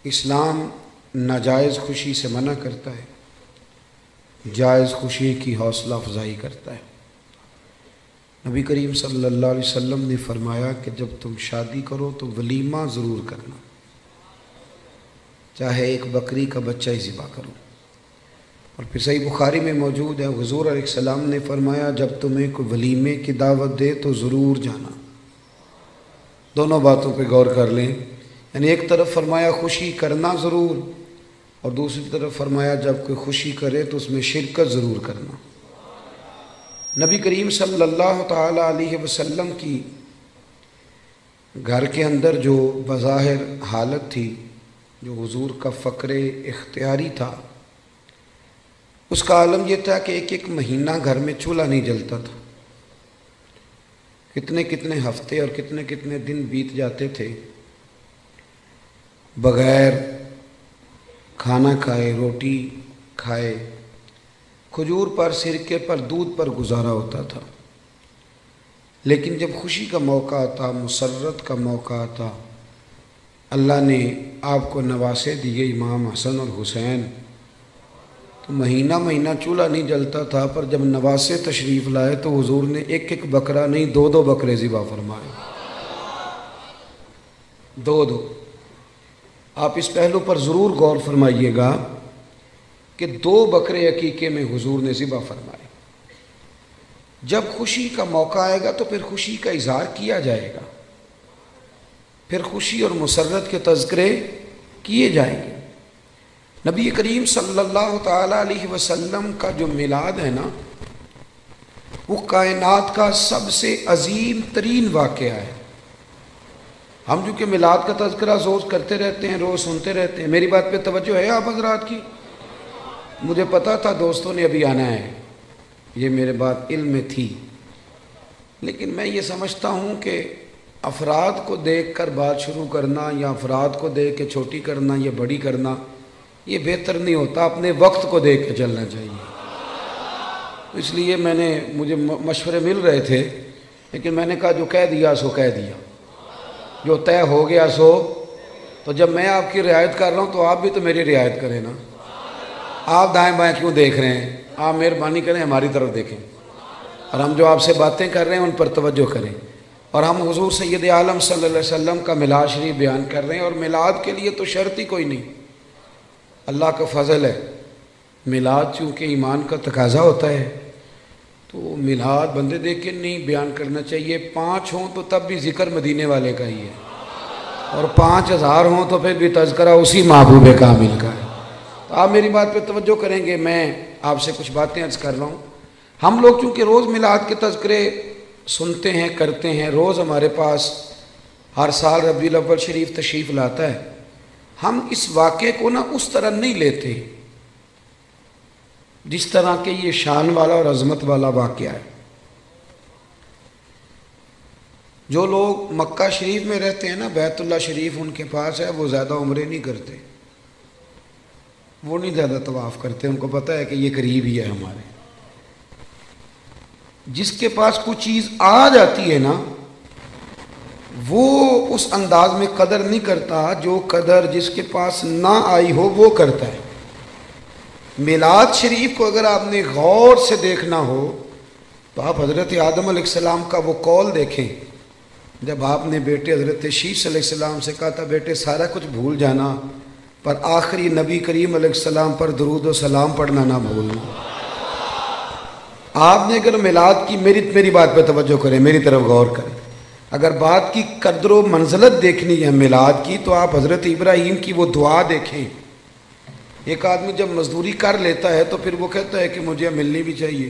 اسلام ناجائز خوشی سے منع کرتا ہے، جائز خوشی کی حوصلہ افزائی کرتا ہے۔ نبی کریم صلی اللہ علیہ وسلم نے فرمایا کہ جب تم شادی کرو تو ولیمہ ضرور کرنا، چاہے ایک بکری کا بچہ ہی ذبح کرو۔ اور پھر صحیح بخاری میں موجود ہے، حضور علیہ السلام نے فرمایا جب تمہیں کوئی ولیمے کی دعوت دے تو ضرور جانا۔ دونوں باتوں پہ غور کر لیں، یعنی ایک طرف فرمایا خوشی کرنا ضرور، اور دوسری طرف فرمایا جب کوئی خوشی کرے تو اس میں شرکت ضرور کرنا۔ نبی کریم صلی اللہ تعالی علیہ وسلم کی گھر کے اندر جو بظاہر حالت تھی، جو حضور کا فقر اختیاری تھا، اس کا عالم یہ تھا کہ ایک مہینہ گھر میں چولہا نہیں جلتا تھا۔ کتنے کتنے ہفتے اور کتنے کتنے دن بیت جاتے تھے بغیر کھانا کھائے، روٹی کھائے، کھجور پر، سرکے پر، دودھ پر گزارا ہوتا تھا۔ لیکن جب خوشی کا موقع آتا، مسرت کا موقع آتا، اللہ نے آپ کو نواسے دیے امام حسن اور حسین، تو مہینہ مہینہ چولہا نہیں جلتا تھا، پر جب نواسے تشریف لائے تو حضور نے ایک ایک بکرا نہیں، دو دو بکرے ذبح فرمائے، دو دو۔ آپ اس پہلو پر ضرور غور فرمائیے گا کہ 2 بکرے عقیقے میں حضور نے ذبح فرمائے۔ جب خوشی کا موقع آئے گا تو پھر خوشی کا اظہار کیا جائے گا، پھر خوشی اور مسرت کے تذکرے کیے جائیں گے۔ نبی کریم صلی اللہ تعالی علیہ وسلم کا جو میلاد ہے نا، وہ کائنات کا سب سے عظیم ترین واقعہ ہے۔ ہم جو کہ میلاد کا تذکرہ روز کرتے رہتے ہیں، روز سنتے رہتے ہیں، میری بات پہ توجہ ہے آپ حضرات کی؟ مجھے پتا تھا دوستوں نے ابھی آنا ہے، یہ میرے بات علم میں تھی، لیکن میں یہ سمجھتا ہوں کہ افراد کو دیکھ کر بات شروع کرنا یا افراد کو دیکھ کے چھوٹی کرنا یا بڑی کرنا یہ بہتر نہیں ہوتا، اپنے وقت کو دیکھ کے چلنا چاہیے۔ اس لیے مجھے مشورے مل رہے تھے، لیکن میں نے کہا جو کہہ دیا سو کہہ دیا، جو طے ہو گیا سو۔ تو جب میں آپ کی رعایت کر رہا ہوں تو آپ بھی تو میری رعایت کریں نا۔ آپ دائیں بائیں کیوں دیکھ رہے ہیں؟ آپ مہربانی کریں ہماری طرف دیکھیں، اور ہم جو آپ سے باتیں کر رہے ہیں ان پر توجہ کریں۔ اور ہم حضور سید عالم صلی اللہ علیہ وسلم کا میلاد شریف بیان کر رہے ہیں، اور میلاد کے لیے تو شرط ہی کوئی نہیں، اللہ کا فضل ہے۔ میلاد چونکہ ایمان کا تقاضا ہوتا ہے تو میلاد بندے دیکھ کے نہیں بیان کرنا چاہیے۔ 5 ہوں تو تب بھی ذکر مدینے والے کا ہی ہے، اور 5000 ہوں تو پھر بھی تذکرہ اسی محبوب کامل کا ہے۔ تو آپ میری بات پہ توجہ کریں گے، میں آپ سے کچھ باتیں عرض کر رہا ہوں۔ ہم لوگ چونکہ روز میلاد کے تذکرے سنتے ہیں، کرتے ہیں، روز ہمارے پاس ہر سال ربیع الاول شریف تشریف لاتا ہے، ہم اس واقعے کو نا اس طرح نہیں لیتے جس طرح کہ یہ شان والا اور عظمت والا واقعہ ہے۔ جو لوگ مکہ شریف میں رہتے ہیں نا، بیت اللہ شریف ان کے پاس ہے، وہ زیادہ عمرے نہیں کرتے، وہ نہیں زیادہ طواف کرتے، ان کو پتہ ہے کہ یہ قریب ہی ہے ہمارے۔ جس کے پاس کوئی چیز آ جاتی ہے نا، وہ اس انداز میں قدر نہیں کرتا جو قدر جس کے پاس نہ آئی ہو وہ کرتا ہے۔ میلاد شریف کو اگر آپ نے غور سے دیکھنا ہو تو آپ حضرت آدم علیہ السلام کا وہ قول دیکھیں، جب آپ نے بیٹے حضرت شیش علیہ السلام سے کہا تھا بیٹے سارا کچھ بھول جانا پر آخری نبی کریم علیہ السلام پر درود و سلام پڑھنا نہ بھولنا۔ آپ نے اگر میلاد کی، میری بات پہ توجہ کریں، میری طرف غور کریں، اگر بات کی قدر و منزلت دیکھنی ہے میلاد کی تو آپ حضرت ابراہیم کی وہ دعا دیکھیں۔ ایک آدمی جب مزدوری کر لیتا ہے تو پھر وہ کہتا ہے کہ مجھے ملنی بھی چاہیے،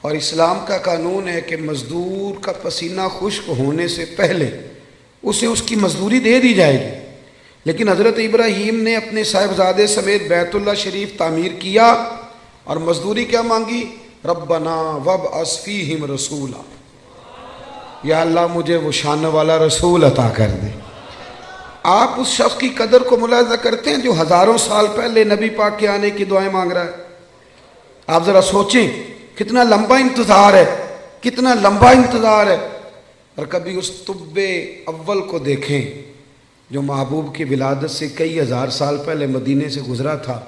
اور اسلام کا قانون ہے کہ مزدور کا پسینہ خشک ہونے سے پہلے اسے اس کی مزدوری دے دی جائے گی۔ لیکن حضرت ابراہیم نے اپنے صاحبزادے سمیت بیت اللہ شریف تعمیر کیا اور مزدوری کیا مانگی؟ ربنا وابعث فیہم رسولا، یا اللہ مجھے وہ شان والا رسول عطا کر دے۔ آپ اس شخص کی قدر کو ملاحظہ کرتے ہیں جو ہزاروں سال پہلے نبی پاک کے آنے کی دعائیں مانگ رہا ہے؟ آپ ذرا سوچیں کتنا لمبا انتظار ہے، کتنا لمبا انتظار ہے۔ اور کبھی اس طب اول کو دیکھیں جو محبوب کی ولادت سے کئی ہزار سال پہلے مدینے سے گزرا تھا،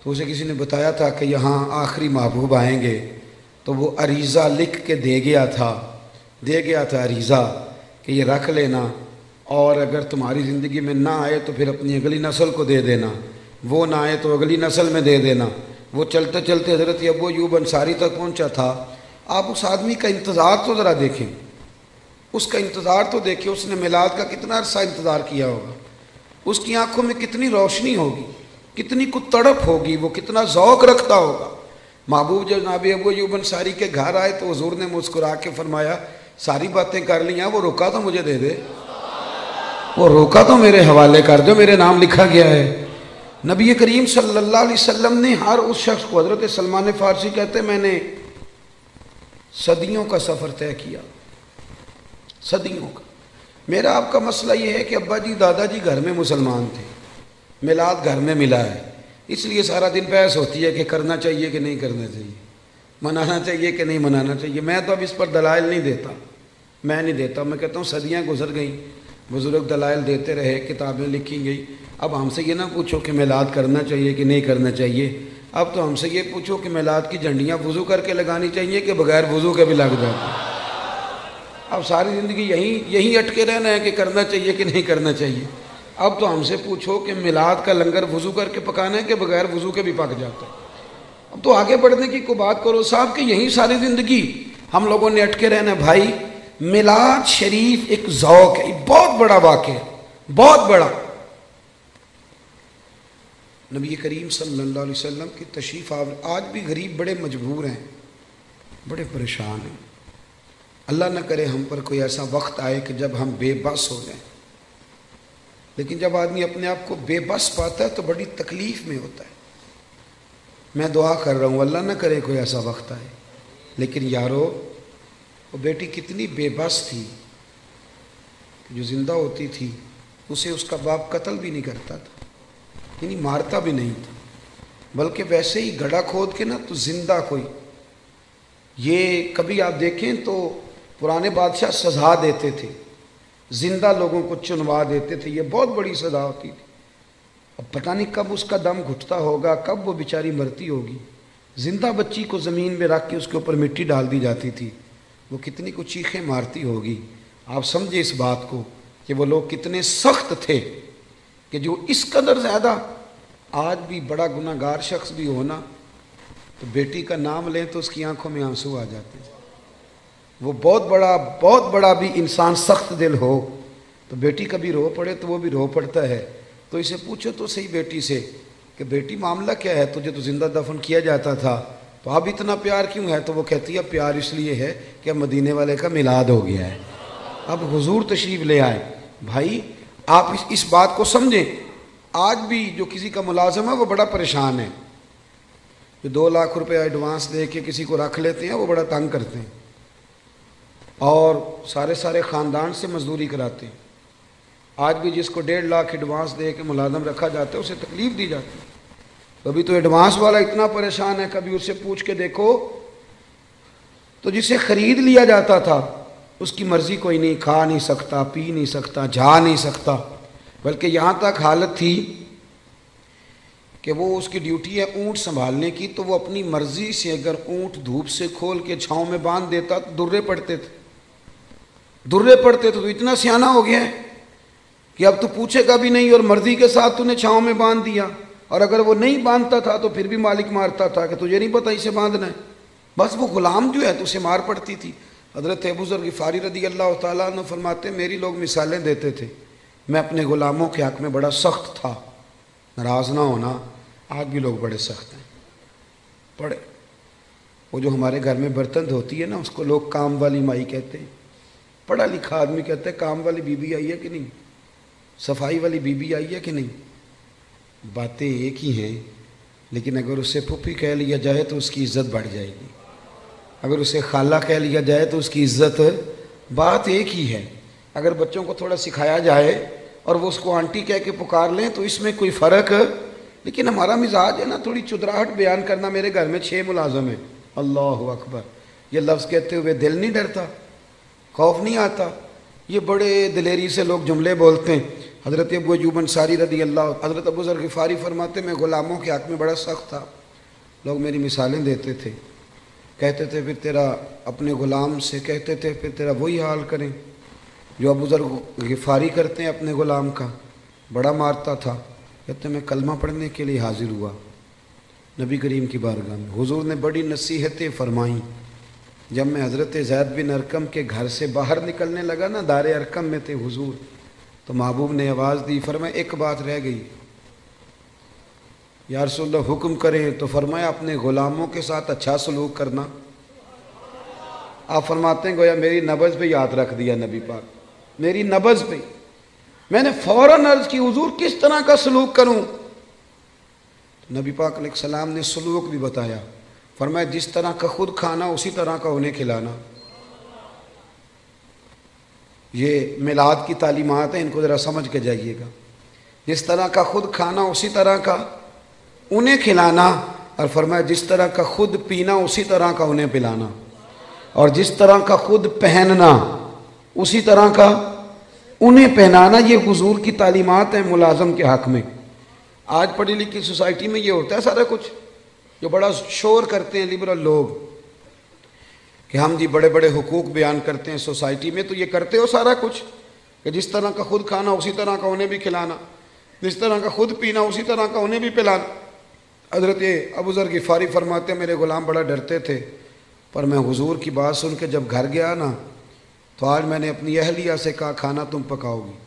تو اسے کسی نے بتایا تھا کہ یہاں آخری محبوب آئیں گے، تو وہ عریضہ لکھ کے دے گیا تھا عریضہ کہ یہ رکھ لینا، اور اگر تمہاری زندگی میں نہ آئے تو پھر اپنی اگلی نسل کو دے دینا، وہ نہ آئے تو اگلی نسل میں دے دینا۔ وہ چلتے چلتے حضرت ابو ایوب انصاری تک پہنچا تھا۔ آپ اس آدمی کا انتظار تو ذرا دیکھیں، اس کا انتظار تو دیکھیں، اس نے میلاد کا کتنا عرصہ انتظار کیا ہوگا، اس کی آنکھوں میں کتنی روشنی ہوگی، کتنی کو تڑپ ہوگی، وہ کتنا ذوق رکھتا ہوگا۔ محبوب جب جناب ابو ایوب انصاری کے گھر آئے تو حضور نے مسکرا کے فرمایا ساری باتیں کر لی ہیں، وہ روکا تو مجھے دے دے، وہ روکا تو میرے حوالے کر دو، میرے نام لکھا گیا ہے۔ نبی کریم صلی اللہ علیہ وسلم نے ہر اس شخص کو، حضرت سلمان فارسی کہتے میں نے صدیوں کا سفر طے کیا، صدیوں کا۔ میرا آپ کا مسئلہ یہ ہے کہ ابا جی دادا جی گھر میں مسلمان تھے، میلاد گھر میں ملا ہے، اس لیے سارا دن بحث ہوتی ہے کہ کرنا چاہیے کہ نہیں کرنا چاہیے، منانا چاہیے کہ نہیں منانا چاہیے۔ میں تو اب اس پر دلائل نہیں دیتا، میں کہتا ہوں صدیاں گزر گئیں، بزرگ دلائل دیتے رہے، کتابیں لکھی گئی۔ اب ہم سے یہ نہ پوچھو کہ میلاد کرنا چاہیے کہ نہیں کرنا چاہیے، اب تو ہم سے یہ پوچھو کہ میلاد کی جھنڈیاں وضو کر کے لگانی چاہیے کہ بغیر وضو کے بھی لگ جاتی۔ اب ساری زندگی یہی اٹکے رہنا ہے کہ کرنا چاہیے کہ نہیں کرنا چاہیے۔ اب تو ہم سے پوچھو کہ میلاد کا لنگر وضو کر کے پکانا ہے کہ بغیر وضو کے بھی پک جاتا ہے۔ اب تو آگے بڑھنے کی کوئی بات کرو صاحب کہ یہی ساری زندگی ہم لوگوں نے اٹکے رہنا ہے۔ بھائی میلاد شریف ایک ذوق ہے، بہت بڑا واقعہ ہے، بہت بڑا۔ نبی کریم صلی اللہ علیہ وسلم کی تشریف آور، آج بھی غریب بڑے مجبور ہیں، بڑے پریشان ہیں۔ اللہ نہ کرے ہم پر کوئی ایسا وقت آئے کہ جب ہم بے بس ہو جائیں، لیکن جب آدمی اپنے آپ کو بے بس پاتا ہے تو بڑی تکلیف میں ہوتا ہے۔ میں دعا کر رہا ہوں اللہ نہ کرے کوئی ایسا وقت آئے، لیکن یارو وہ بیٹی کتنی بے بس تھی، جو زندہ ہوتی تھی اسے اس کا باپ قتل بھی نہیں کرتا تھا، یعنی مارتا بھی نہیں تھا، بلکہ ویسے ہی گڑھا کھود کے نا تو زندہ کوئی، یہ کبھی آپ دیکھیں تو پرانے بادشاہ سزا دیتے تھے، زندہ لوگوں کو چنوا دیتے تھے، یہ بہت بڑی سزا ہوتی تھی۔ اب پتہ نہیں کب اس کا دم گھٹتا ہوگا، کب وہ بیچاری مرتی ہوگی۔ زندہ بچی کو زمین میں رکھ کے اس کے اوپر مٹی ڈال دی جاتی تھی، وہ کتنی کو چیخیں مارتی ہوگی۔ آپ سمجھے اس بات کو کہ وہ لوگ کتنے سخت تھے کہ جو اس قدر زیادہ، آج بھی بڑا گناہ گار شخص بھی ہونا تو بیٹی کا نام لیں تو اس کی آنکھوں میں آنسو آ جاتے ہیں۔ وہ بہت بڑا بھی انسان سخت دل ہو تو بیٹی کبھی رو پڑے تو وہ بھی رو پڑتا ہے۔ تو اسے پوچھو تو صحیح بیٹی سے کہ بیٹی معاملہ کیا ہے، تجھے تو زندہ دفن کیا جاتا تھا تو اب اتنا پیار کیوں ہے؟ تو وہ کہتی ہے پیار اس لیے ہے کہ اب مدینے والے کا میلاد ہو گیا ہے، اب حضور تشریف لے آئے۔ بھائی آپ اس بات کو سمجھیں، آج بھی جو کسی کا ملازم ہے وہ بڑا پریشان ہے، جو 2 لاکھ روپے ایڈوانس دے کے کسی کو رکھ لیتے ہیں وہ بڑا تنگ کرتے ہیں، اور سارے خاندان سے مزدوری کراتے ہیں۔ آج بھی جس کو 1.5 لاکھ ایڈوانس دے کے ملازم رکھا جاتا ہے اسے تکلیف دی جاتی ہے۔ کبھی تو ایڈوانس والا اتنا پریشان ہے، کبھی اس سے پوچھ کے دیکھو تو جسے خرید لیا جاتا تھا اس کی مرضی کوئی نہیں، کھا نہیں سکتا، پی نہیں سکتا، جا نہیں سکتا، بلکہ یہاں تک حالت تھی کہ وہ اس کی ڈیوٹی ہے اونٹ سنبھالنے کی، تو وہ اپنی مرضی سے اگر اونٹ دھوپ سے کھول کے چھاؤں میں باندھ دیتا تو درے پڑتے تھے تو اتنا سیانہ ہو گیا ہے کہ اب تو پوچھے گا بھی نہیں، اور مرضی کے ساتھ تو نے چھاؤں میں باندھ دیا، اور اگر وہ نہیں باندھتا تھا تو پھر بھی مالک مارتا تھا کہ تجھے نہیں پتہ اسے باندھنا ہے، بس وہ غلام جو ہے تو اسے مار پڑتی تھی۔ حضرت ابو ذر غفاری رضی اللہ تعالیٰ عنہ فرماتے میری لوگ مثالیں دیتے تھے، میں اپنے غلاموں کے حق میں بڑا سخت تھا، ناراض نہ ہونا، آج بھی لوگ بڑے سخت ہیں، بڑے۔ وہ جو ہمارے گھر میں برتن دھوتی ہے نا اس کو لوگ کام والی مائی کہتے ہیں، پڑھا لکھا آدمی کہتے ہیں کام والی بی بی آئی ہے کہ نہیں، صفائی والی بی بی آئی ہے کہ نہیں، باتیں ایک ہی ہیں، لیکن اگر اسے پھپھی کہہ لیا جائے تو اس کی عزت بڑھ جائے گی، اگر اسے خالہ کہہ لیا جائے تو اس کی عزت، بات ایک ہی ہے۔ اگر بچوں کو تھوڑا سکھایا جائے اور وہ اس کو آنٹی کہہ کے پکار لیں تو اس میں کوئی فرق، لیکن ہمارا مزاج ہے نا تھوڑی چدراہٹ بیان کرنا۔ میرے گھر میں 6 ملازم ہیں، اللہ اکبر، یہ لفظ کہتے ہوئے دل نہیں ڈرتا، خوف نہیں آتا، یہ بڑے دلیری سے لوگ جملے بولتے ہیں حضرت ابو ایوب انصاری رضی اللہ، حضرت ابو ذر غفاری فرماتے میں غلاموں کے حق میں بڑا سخت تھا، لوگ میری مثالیں دیتے تھے، کہتے تھے پھر تیرا اپنے غلام سے کہتے تھے پھر تیرا وہی حال کریں جو ابو ذر غفاری کرتے ہیں اپنے غلام کا، بڑا مارتا تھا۔ کہتے میں کلمہ پڑھنے کے لیے حاضر ہوا نبی کریم کی بارگاہ میں، حضور نے بڑی نصیحتیں فرمائیں۔ جب میں حضرت زید بن ارقم کے گھر سے باہر نکلنے لگا نا، دار ارقم میں تھے حضور، تو محبوب نے آواز دی، فرمایا ایک بات رہ گئی یا رسول اللہ حکم کریں، تو فرمایا اپنے غلاموں کے ساتھ اچھا سلوک کرنا۔ آپ فرماتے ہیں گویا میری نبض پہ یاد رکھ دیا نبی پاک، میری نبض پہ، میں نے فوراً عرض کی حضور کس طرح کا سلوک کروں؟ نبی پاک علیہ السلام نے سلوک بھی بتایا، فرمایا جس طرح کا خود کھانا اسی طرح کا انہیں کھلانا۔ یہ میلاد کی تعلیمات ہیں، ان کو ذرا سمجھ کے جائیے گا۔ جس طرح کا خود کھانا اسی طرح کا انہیں کھلانا، اور فرمایا جس طرح کا خود پینا اسی طرح کا انہیں پلانا، اور جس طرح کا خود پہننا اسی طرح کا انہیں پہنانا۔ یہ حضور کی تعلیمات ہیں ملازم کے حق میں۔ آج پڑھی لکھی سوسائٹی میں یہ ہوتا ہے سارا کچھ، جو بڑا شور کرتے ہیں لبرل لوگ کہ ہم جی بڑے بڑے حقوق بیان کرتے ہیں سوسائٹی میں، تو یہ کرتے ہو سارا کچھ کہ جس طرح کا خود کھانا اسی طرح کا انہیں بھی کھلانا، جس طرح کا خود پینا اسی طرح کا انہیں بھی پلانا۔ حضرت ابو ذر غفاری فرماتے ہیں میرے غلام بڑا ڈرتے تھے، پر میں حضور کی بات سن کے جب گھر گیا نا، تو آج میں نے اپنی اہلیہ سے کہا کھانا تم پکاؤ گی۔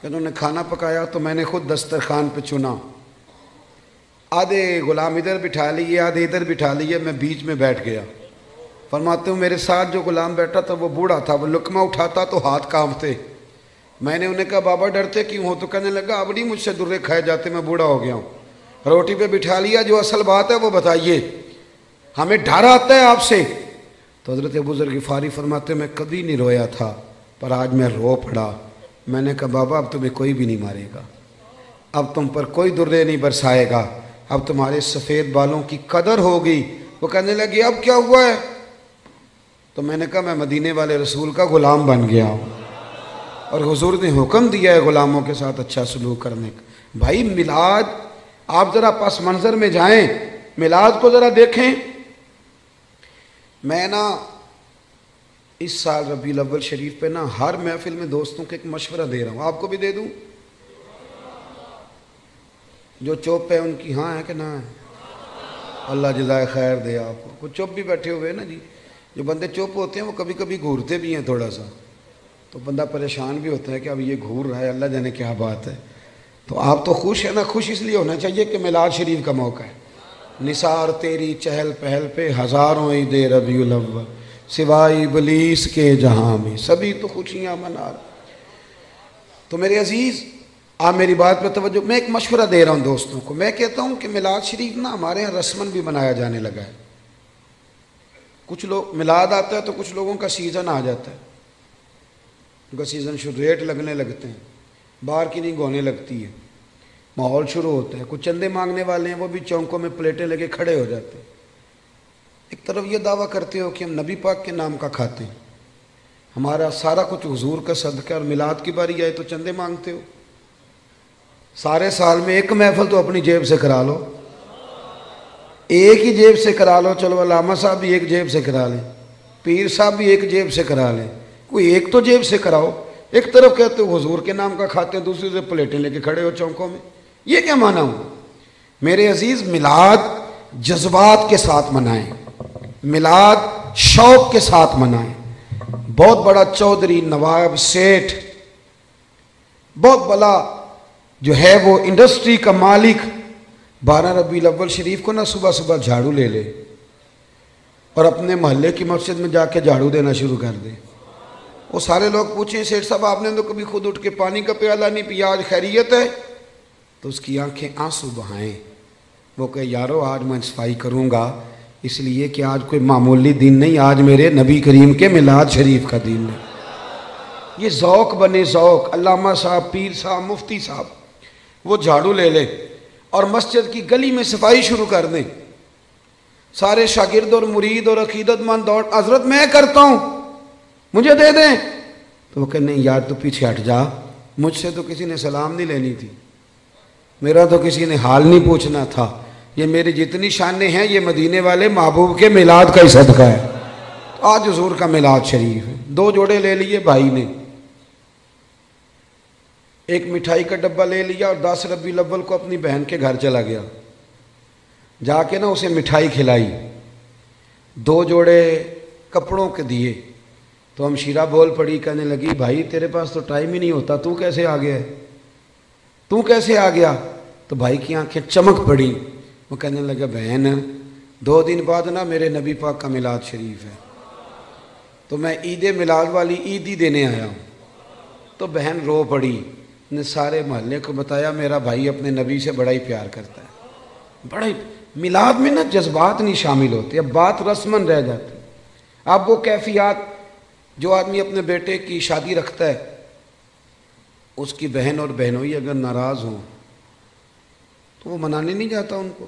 انہوں نے کھانا پکایا تو میں نے خود دسترخوان پہ چنا، آدھے غلام ادھر بٹھا لیے آدھے ادھر بٹھا لیے، میں بیچ میں بیٹھ گیا۔ فرماتے ہوں میرے ساتھ جو غلام بیٹھا تھا وہ بوڑھا تھا، وہ لقمہ اٹھاتا تو ہاتھ کانپتے۔ میں نے انہیں کہا بابا ڈرتے کیوں ہو؟ تو کہنے لگا اب نہیں مجھ سے درے کھائے جاتے، میں بوڑھا ہو گیا ہوں۔ روٹی پہ بٹھا لیا، جو اصل بات ہے وہ بتائیے، ہمیں ڈر آتا ہے آپ سے۔ تو حضرت ابو ذر غفاری فرماتے میں کبھی نہیں رویا تھا، پر آج میں رو پڑا۔ میں نے کہا بابا اب تمہیں کوئی بھی نہیں مارے گا، اب تم پر کوئی درے نہیں برسائے گا، اب تمہارے سفید بالوں کی قدر ہوگی۔ وہ کہنے لگے اب کیا ہوا ہے؟ تو میں نے کہا میں مدینے والے رسول کا غلام بن گیا ہوں، اور حضور نے حکم دیا ہے غلاموں کے ساتھ اچھا سلوک کرنے کا۔ بھائی میلاد، آپ ذرا پس منظر میں جائیں، میلاد کو ذرا دیکھیں۔ میں نا اس سال ربیع الاول شریف پہ نا ہر محفل میں دوستوں کو ایک مشورہ دے رہا ہوں، آپ کو بھی دے دوں؟ جو چپ ہے ان کی ہاں ہے کہ نہ ہے؟ اللہ جزائے خیر دے آپ کو۔ کچھ چپ بھی بیٹھے ہوئے ہیں نا جی، جو بندے چپ ہوتے ہیں وہ کبھی کبھی گھورتے بھی ہیں تھوڑا سا، تو بندہ پریشان بھی ہوتا ہے کہ اب یہ گھور رہا ہے، اللہ جانے کیا بات ہے۔ تو آپ تو خوش ہیں نا، خوش اس لیے ہونا چاہیے کہ میلاد شریف کا موقع ہے۔ نثار تیری چہل پہل پہ ہزاروں عید ربیع الاول، سوائے ابلیس کے جہاں میں سبھی تو خوشیاں منا۔ تو میرے عزیز آپ میری بات پہ توجہ، میں ایک مشورہ دے رہا ہوں دوستوں کو۔ میں کہتا ہوں کہ میلاد شریف نا ہمارے یہاں رسمن بھی منایا جانے لگا ہے۔ کچھ لوگ میلاد آتا ہے تو کچھ لوگوں کا سیزن آ جاتا ہے، ان کا سیزن شروع، ریٹ لگنے لگتے ہیں، باہر کی نہیں گونے لگتی ہے، ماحول شروع ہوتا ہے۔ کچھ چندے مانگنے والے ہیں وہ بھی چونکوں میں پلیٹیں لے کے کھڑے ہو جاتے ہیں۔ ایک طرف یہ دعویٰ کرتے ہو کہ ہم نبی پاک کے نام کا کھاتے ہیں، ہمارا سارا کچھ حضور کا صدقہ، اور میلاد کی باری آئے تو چندے مانگتے ہو۔ سارے سال میں ایک محفل تو اپنی جیب سے کرا لو، ایک ہی جیب سے کرا لو، چلو علامہ صاحب بھی ایک جیب سے کرا لیں، پیر صاحب بھی ایک جیب سے کرا لیں، کوئی ایک تو جیب سے کراؤ۔ ایک طرف کہتے ہو حضور کے نام کا کھاتے ہیں، دوسری سے پلیٹیں لے کے کھڑے ہو چونکوں میں، یہ کیا مانا ہوں؟ میرے عزیز میلاد جذبات کے ساتھ منائیں، میلاد شوق کے ساتھ منائیں۔ بہت بڑا چودھری، نواب، سیٹھ، بہت بڑا جو ہے وہ انڈسٹری کا مالک 12 ربیع الاول شریف کو نا صبح صبح جھاڑو لے لے اور اپنے محلے کی مسجد میں جا کے جھاڑو دینا شروع کر دے۔ وہ سارے لوگ پوچھیں سیٹھ صاحب آپ نے تو کبھی خود اٹھ کے پانی کا پیالہ نہیں پیا، آج خیریت ہے؟ تو اس کی آنکھیں آنسو بہائیں، وہ کہے یارو آج میں صفائی کروں گا، اس لیے کہ آج کوئی معمولی دن نہیں، آج میرے نبی کریم کے میلاد شریف کا دن ہے۔ یہ ذوق بنے، ذوق۔ علامہ صاحب، پیر صاحب، مفتی صاحب وہ جھاڑو لے لے اور مسجد کی گلی میں صفائی شروع کر دیں، سارے شاگرد اور مرید اور عقیدت مند دوڑ، حضرت میں کرتا ہوں مجھے دے دیں، تو وہ کہ نہیں یار تو پیچھے ہٹ جا، مجھ سے تو کسی نے سلام نہیں لینی تھی، میرا تو کسی نے حال نہیں پوچھنا تھا، یہ میری جتنی شانیں ہیں یہ مدینے والے محبوب کے میلاد کا ہی صدقہ ہے۔ آج حضور کا میلاد شریف ہے، 2 جوڑے لے لیے بھائی نے، ایک مٹھائی کا ڈبہ لے لیا اور 10 ربیع الاول کو اپنی بہن کے گھر چلا گیا، جا کے نا اسے مٹھائی کھلائی، 2 جوڑے کپڑوں کے دیے، تو ہمشیرہ بول پڑی، کہنے لگی بھائی تیرے پاس تو ٹائم ہی نہیں ہوتا، تو کیسے آ گیا ہے، تو کیسے آ گیا؟ تو بھائی کی آنکھیں چمک پڑی، وہ کہنے لگا بہن 2 دن بعد نا میرے نبی پاک کا میلاد شریف ہے، تو میں عید میلاد والی عید ہی دینے آیا ہوں۔ تو بہن رو پڑی، نے سارے محلے کو بتایا میرا بھائی اپنے نبی سے بڑا ہی پیار کرتا ہے، بڑا ہی۔ میلاد میں نا جذبات نہیں شامل ہوتے، اب بات رسمن رہ جاتی۔ اب وہ کیفیات جو آدمی اپنے بیٹے کی شادی رکھتا ہے، اس کی بہن اور بہنوئی اگر ناراض ہوں تو وہ منانے نہیں جاتا ان کو،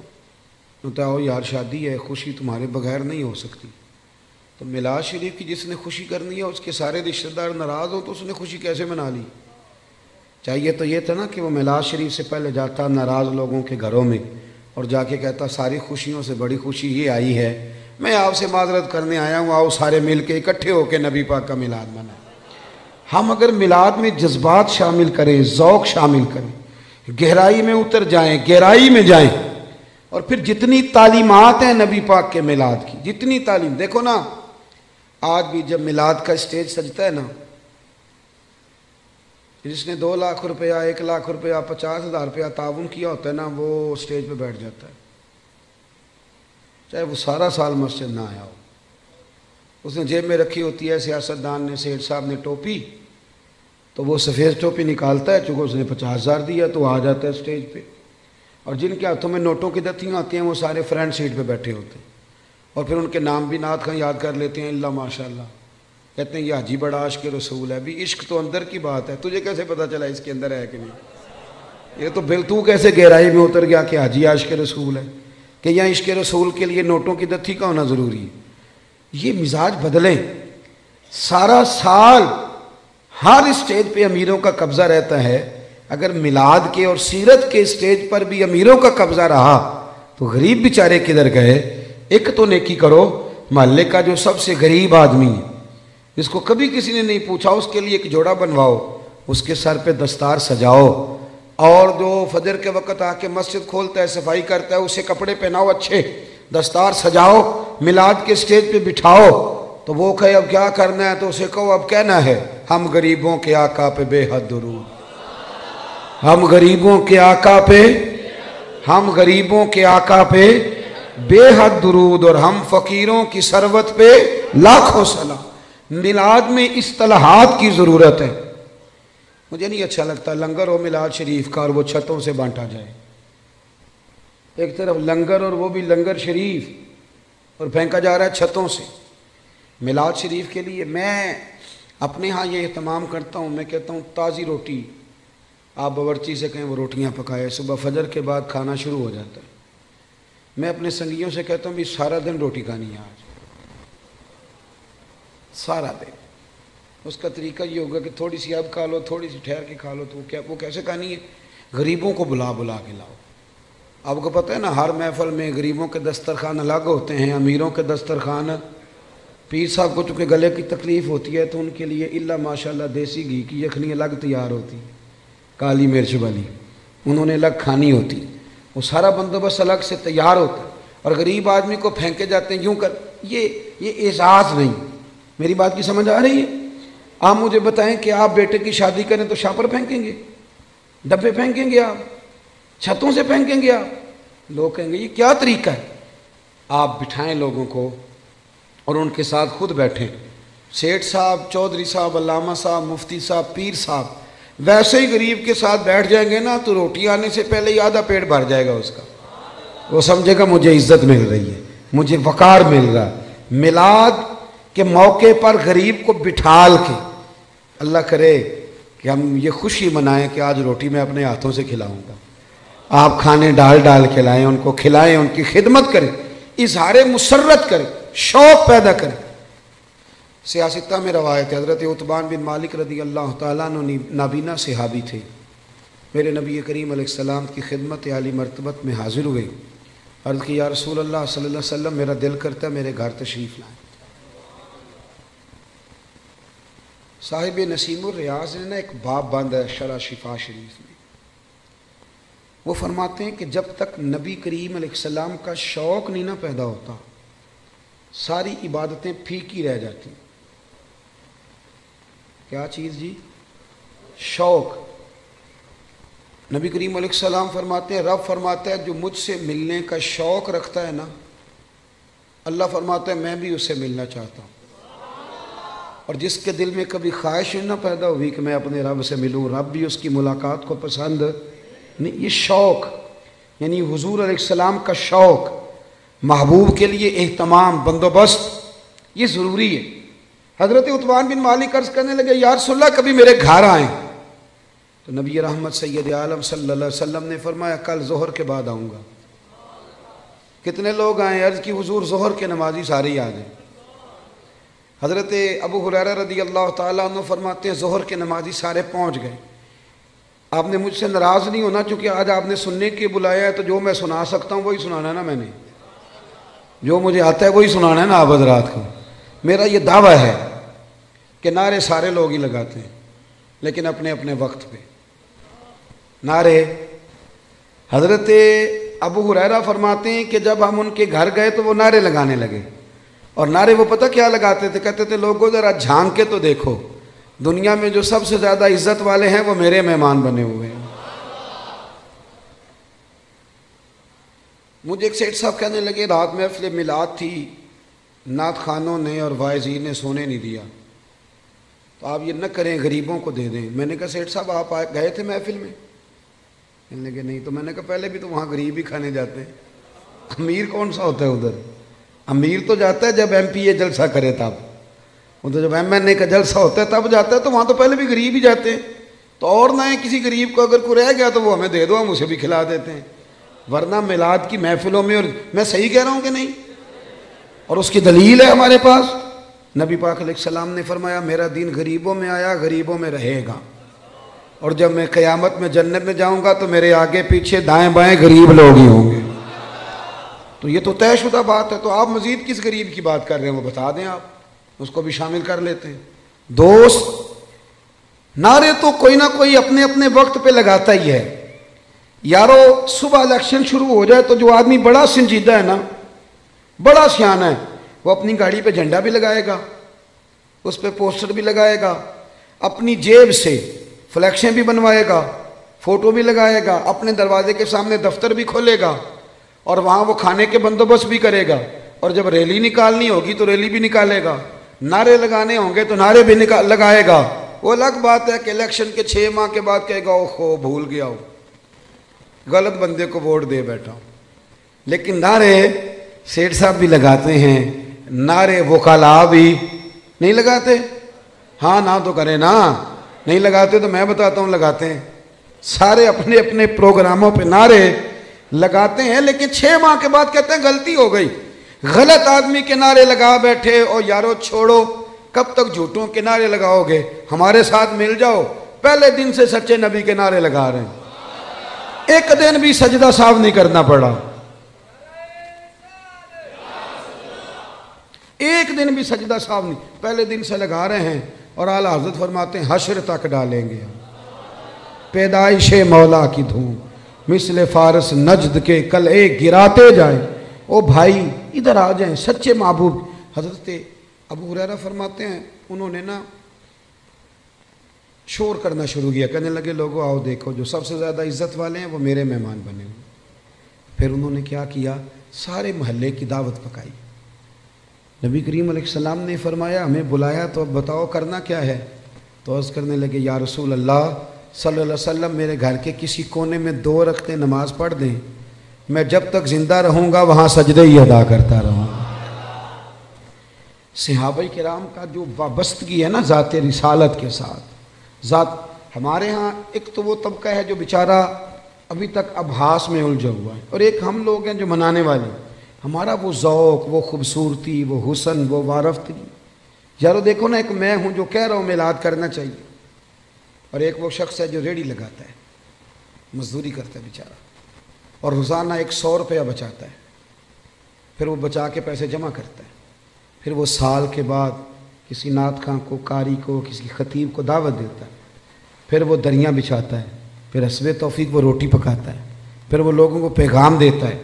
بتاؤ یار شادی ہے، خوشی تمہارے بغیر نہیں ہو سکتی۔ تو میلاد شریف کی جس نے خوشی کرنی ہے اس کے سارے رشتہ دار ناراض ہوں تو اس نے خوشی کیسے منا لی؟ چاہیے تو یہ تھا نا کہ وہ میلاد شریف سے پہلے جاتا ناراض لوگوں کے گھروں میں اور جا کے کہتا ساری خوشیوں سے بڑی خوشی یہ آئی ہے، میں آپ سے معذرت کرنے آیا ہوں، آؤ سارے مل کے اکٹھے ہو کے نبی پاک کا میلاد منائیں۔ ہم اگر میلاد میں جذبات شامل کریں، ذوق شامل کریں، گہرائی میں اتر جائیں، گہرائی میں جائیں، اور پھر جتنی تعلیمات ہیں نبی پاک کے میلاد کی، جتنی تعلیم، دیکھو نا آج بھی جب میلاد کا اسٹیج سجتا ہے نا، جس نے 2 لاکھ روپیہ، 1 لاکھ روپیہ، 50,000 روپیہ تعاون کیا ہوتا ہے نا، وہ اسٹیج پہ بیٹھ جاتا ہے، چاہے وہ سارا سال مسجد نہ آیا ہو، اس نے جیب میں رکھی ہوتی ہے، سیاستدان نے، سیٹھ صاحب نے ٹوپی، تو وہ سفید ٹوپی نکالتا ہے، چونکہ اس نے 50,000 دیا تو آ جاتا ہے اسٹیج پہ، اور جن کے ہاتھوں میں نوٹوں کی دتیاں آتی ہیں وہ سارے فرنٹ سیٹ پہ بیٹھے ہوتے ہیں، اور پھر ان کے نام بھی نعت خواں یاد کر لیتے ہیں، اللہ ماشاء اللہ، کہتے ہیں یہ حاجی بڑا عاشق رسول ہے۔ بھی عشق تو اندر کی بات ہے، تجھے کیسے پتہ چلا اس کے اندر ہے کہ نہیں؟ یہ تو تو کیسے گہرائی میں اتر گیا کہ حاجی عاشق رسول ہے، کہ یہاں عشق رسول کے لیے نوٹوں کی دتھی کا ہونا ضروری ہے؟ یہ مزاج بدلیں۔ سارا سال ہر اسٹیج پہ امیروں کا قبضہ رہتا ہے، اگر میلاد کے اور سیرت کے اسٹیج پر بھی امیروں کا قبضہ رہا تو غریب بیچارے کدھر گئے؟ ایک تو نیکی کرو، محلے کا جو سب سے غریب آدمی ہے جس کو کبھی کسی نے نہیں پوچھا، اس کے لیے ایک جوڑا بنواؤ، اس کے سر پہ دستار سجاؤ، اور جو فجر کے وقت آ کے مسجد کھولتا ہے، صفائی کرتا ہے، اسے کپڑے پہناؤ اچھے، دستار سجاؤ، میلاد کے اسٹیج پہ بٹھاؤ، تو وہ کہے اب کیا کرنا ہے تو اسے کہو اب کہنا ہے ہم غریبوں کے آقا پہ بے حد درود، ہم غریبوں کے آقا پہ، ہم غریبوں کے آقا پہ بے حد درود، اور ہم فقیروں کی ثروت پہ لاکھوں سلام۔ میلاد میں اصطلاحات کی ضرورت ہے۔ مجھے نہیں اچھا لگتا لنگر ہو میلاد شریف کا اور وہ چھتوں سے بانٹا جائے، ایک طرف لنگر اور وہ بھی لنگر شریف، اور پھینکا جا رہا ہے چھتوں سے۔ میلاد شریف کے لیے میں اپنے ہاں یہ اہتمام کرتا ہوں، میں کہتا ہوں تازی روٹی، آپ باورچی سے کہیں وہ روٹیاں پکائے، صبح فجر کے بعد کھانا شروع ہو جاتا ہے۔ میں اپنے سنگیوں سے کہتا ہوں بھی سارا دن روٹی کھانی ہے آج، سارا دن۔ اس کا طریقہ یہ ہوگا کہ تھوڑی سی اب کھا لو، تھوڑی سی ٹھہر کے کھا لو، تو وہ کیسے کھانی ہے؟ غریبوں کو بلا بلا کے لاؤ۔ آپ کو پتہ ہے نا ہر محفل میں غریبوں کے دسترخوان الگ ہوتے ہیں، امیروں کے دسترخوان۔ پیر صاحب کو چونکہ گلے کی تکلیف ہوتی ہے تو ان کے لیے اللہ ماشاءاللہ دیسی گھی کی یخنی الگ تیار ہوتی، کالی مرچ والی، انہوں نے الگ کھانی ہوتی، وہ سارا بندوبست الگ سے تیار ہوتا ہے، اور غریب آدمی کو پھینکے جاتے ہیں یوں کر۔ یہ اعزاز نہیں۔ میری بات کی سمجھ آ رہی ہے؟ آپ مجھے بتائیں کہ آپ بیٹے کی شادی کریں تو شاپر پھینکیں گے، ڈبے پھینکیں گے، آپ چھتوں سے پھینکیں گے؟ آپ لوگ کہیں گے یہ کیا طریقہ ہے؟ آپ بٹھائیں لوگوں کو اور ان کے ساتھ خود بیٹھیں، سیٹھ صاحب، چودھری صاحب، علامہ صاحب، مفتی صاحب، پیر صاحب، ویسے ہی غریب کے ساتھ بیٹھ جائیں گے نا تو روٹی آنے سے پہلے ہی آدھا پیٹ بھر جائے گا اس کا، وہ سمجھے گا مجھے عزت مل رہی ہے، مجھے وقار مل رہا ہے۔ میلاد کے موقع پر غریب کو بٹھال کے، اللہ کرے کہ ہم یہ خوشی منائیں کہ آج روٹی میں اپنے ہاتھوں سے کھلاؤں گا، آپ کھانے ڈال ڈال کھلائیں، ان کو کھلائیں، ان کی خدمت کریں، اظہار مسرت کریں، شوق پیدا کریں۔ سیاستہ میں روایت ہے، حضرت عتبان بن مالک رضی اللہ تعالیٰ عنہ نابینا صحابی تھے، میرے نبی کریم علیہ السلام کی خدمت عالی مرتبت میں حاضر ہوئے، عرض کی یا رسول اللہ صلی اللہ علیہ وسلم میرا دل کرتا ہے میرے گھر تشریف لائیں۔ صاحب نسیم الریاض نے نا ایک باب باندھا ہے شرح شفا شریف میں، وہ فرماتے ہیں کہ جب تک نبی کریم علیہ السلام کا شوق نہیں نہ پیدا ہوتا ساری عبادتیں پھیکی رہ جاتی۔ کیا چیز جی؟ شوق۔ نبی کریم علیہ السلام فرماتے ہیں، رب فرماتا ہے جو مجھ سے ملنے کا شوق رکھتا ہے نا، اللہ فرماتا ہے میں بھی اس سے ملنا چاہتا ہوں، اور جس کے دل میں کبھی خواہش نہ پیدا ہوئی کہ میں اپنے رب سے ملوں، رب بھی اس کی ملاقات کو پسند نہیں۔ یہ شوق یعنی حضور علیہ السلام کا شوق، محبوب کے لیے اہتمام، بندوبست، یہ ضروری ہے۔ حضرت عتبان بن مالک عرض کرنے لگے یا رسول اللہ کبھی میرے گھر آئیں، تو نبی رحمت سید عالم صلی اللہ علیہ وسلم نے فرمایا کل ظہر کے بعد آؤں گا۔ کتنے لوگ آئیں؟ عرض کی حضور ظہر کے نمازی سارے ہی آ جائیں۔ حضرت ابو ہریرہ رضی اللہ تعالیٰ عنہ فرماتے ہیں ظہر کے نمازی سارے پہنچ گئے۔ آپ نے مجھ سے ناراض نہیں ہونا، چونکہ آج آپ نے سننے کے بلایا ہے، تو جو میں سنا سکتا ہوں وہی سنانا ہے نا، میں نے جو مجھے آتا ہے وہی سنانا ہے نا آپ حضرات کو۔ میرا یہ دعویٰ ہے کہ نعرے سارے لوگ ہی لگاتے ہیں لیکن اپنے اپنے وقت پہ نعرے۔ حضرت ابو ہریرہ فرماتے ہیں کہ جب ہم ان کے گھر گئے تو وہ نعرے لگانے لگے، اور نعرے وہ پتہ کیا لگاتے تھے؟ کہتے تھے لوگوں ذرا جھانک کے تو دیکھو، دنیا میں جو سب سے زیادہ عزت والے ہیں وہ میرے مہمان بنے ہوئے ہیں۔ مجھے ایک سیٹ صاحب کہنے لگے رات محفل میلاد تھی، نعت خانوں نے اور واعظین نے سونے نہیں دیا، تو آپ یہ نہ کریں غریبوں کو دے دیں۔ میں نے کہا سیٹ صاحب آپ گئے تھے محفل میں؟ کہنے لگے نہیں۔ تو میں نے کہا پہلے بھی تو وہاں غریب ہی کھانے جاتے ہیں، امیر کون سا ہوتا ہے ادھر؟ امیر تو جاتا ہے جب ایم پی اے جلسہ کرے تب، ادھر جب ایم این اے کا جلسہ ہوتا ہے تب جاتا ہے، تو وہاں تو پہلے بھی غریب ہی جاتے ہیں۔ تو اور نہ ہے کسی غریب کو اگر کوئی رہ گیا تو وہ ہمیں دے دو، ہم اسے بھی کھلا دیتے ہیں، ورنہ میلاد کی محفلوں میں، اور میں صحیح کہہ رہا ہوں کہ نہیں؟ اور اس کی دلیل ہے ہمارے پاس، نبی پاک علیہ السلام نے فرمایا میرا دین غریبوں میں آیا غریبوں میں رہے گا، اور جب میں قیامت میں جنت میں جاؤں گا تو میرے آگے پیچھے دائیں بائیں غریب لوگ ہی ہوں گے۔ تو یہ تو طے شدہ بات ہے، تو آپ مزید کس غریب کی بات کر رہے ہیں وہ بتا دیں، آپ اس کو بھی شامل کر لیتے ہیں۔ دوست، نعرے تو کوئی نہ کوئی اپنے اپنے وقت پہ لگاتا ہی ہے۔ یارو صبح الیکشن شروع ہو جائے تو جو آدمی بڑا سنجیدہ ہے نا، بڑا سیانہ ہے، وہ اپنی گاڑی پہ جھنڈا بھی لگائے گا، اس پہ پوسٹر بھی لگائے گا، اپنی جیب سے فلیکشیں بھی بنوائے گا، فوٹو بھی لگائے گا، اپنے دروازے کے سامنے دفتر بھی کھولے گا، اور وہاں وہ کھانے کے بندوبست بھی کرے گا، اور جب ریلی نکالنی ہوگی تو ریلی بھی نکالے گا، نعرے لگانے ہوں گے تو نعرے بھی لگائے گا۔ وہ الگ بات ہے کہ الیکشن کے 6 ماہ کے بعد کہے گا اوہ بھول گیا ہو، غلط بندے کو ووٹ دے بیٹھا ہوں۔ لیکن نعرے سیٹھ صاحب بھی لگاتے ہیں، نعرے وکلاء بھی نہیں لگاتے؟ ہاں نہ تو کریں نا، نہیں لگاتے تو میں بتاتا ہوں لگاتے ہیں، سارے اپنے اپنے پروگراموں پہ نعرے لگاتے ہیں، لیکن 6 ماہ کے بعد کہتے ہیں غلطی ہو گئی، غلط آدمی کے نعرے لگا بیٹھے، اور یارو چھوڑو، کب تک جھوٹوں کے نعرے لگاؤ گے؟ ہمارے ساتھ مل جاؤ، پہلے دن سے سچے نبی کے نعرے لگا رہے ہیں، ایک دن بھی سجدہ صاف نہیں کرنا پڑا، ایک دن بھی سجدہ صاف نہیں، پہلے دن سے لگا رہے ہیں، اور اعلیٰ حضرت فرماتے ہیں حشر تک ڈالیں گے پیدائش مولا کی دھوم، مثل فارس نجد کے کلے گراتے جائیں۔ او بھائی ادھر آ جائیں، سچے محبوب۔ حضرت ابو ہریرہ فرماتے ہیں انہوں نے نا شور کرنا شروع کیا، کہنے لگے لوگوں آؤ دیکھو جو سب سے زیادہ عزت والے ہیں وہ میرے مہمان بنے ہوئے۔ پھر انہوں نے کیا کیا؟ سارے محلے کی دعوت پکائی۔ نبی کریم علیہ السلام نے فرمایا ہمیں بلایا تو اب بتاؤ کرنا کیا ہے؟ تو عرض کرنے لگے یا رسول اللہ صلی اللہ علیہ وسلم میرے گھر کے کسی کونے میں 2 رکعتیں نماز پڑھ دیں، میں جب تک زندہ رہوں گا وہاں سجدے ہی ادا کرتا رہوں گا۔ صحابہ کرام کا جو وابستگی ہے نا ذات رسالت کے ساتھ، ہمارے ہاں ایک تو وہ طبقہ ہے جو بیچارہ ابھی تک ابحاث میں الجھا ہوا ہے، اور ایک ہم لوگ ہیں جو منانے والے۔ ہمارا وہ ذوق، وہ خوبصورتی، وہ حسن، وہ وارفتگی یارو دیکھو نا، ایک میں ہوں جو کہہ رہا ہوں میلاد کرنا چاہیے، اور ایک وہ شخص ہے جو ریڑھی لگاتا ہے، مزدوری کرتا ہے بیچارہ، اور روزانہ 100 روپیہ بچاتا ہے، پھر وہ بچا کے پیسے جمع کرتا ہے، پھر وہ سال کے بعد کسی نعت خواں کو، قاری کو، کسی خطیب کو دعوت دیتا ہے، پھر وہ دریاں بچھاتا ہے، پھر حسب توفیق وہ روٹی پکاتا ہے، پھر وہ لوگوں کو پیغام دیتا ہے،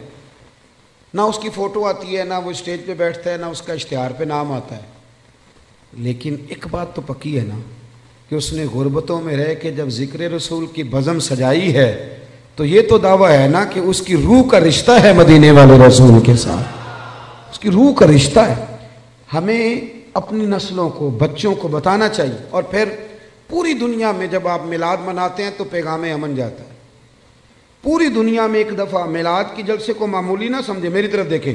نہ اس کی فوٹو آتی ہے، نہ وہ اسٹیج پہ بیٹھتا ہے، نہ اس کا اشتہار پہ نام آتا ہے، لیکن ایک بات تو پکی ہے نا کہ اس نے غربتوں میں رہ کے جب ذکر رسول کی بزم سجائی ہے تو یہ تو دعویٰ ہے نا کہ اس کی روح کا رشتہ ہے مدینے والے رسول کے ساتھ، اس کی روح کا رشتہ ہے۔ ہمیں اپنی نسلوں کو، بچوں کو بتانا چاہیے، اور پھر پوری دنیا میں جب آپ میلاد مناتے ہیں تو پیغام امن جاتا ہے۔ پوری دنیا میں ایک دفعہ میلاد کی جلسے کو معمولی نہ سمجھے، میری طرف دیکھیں،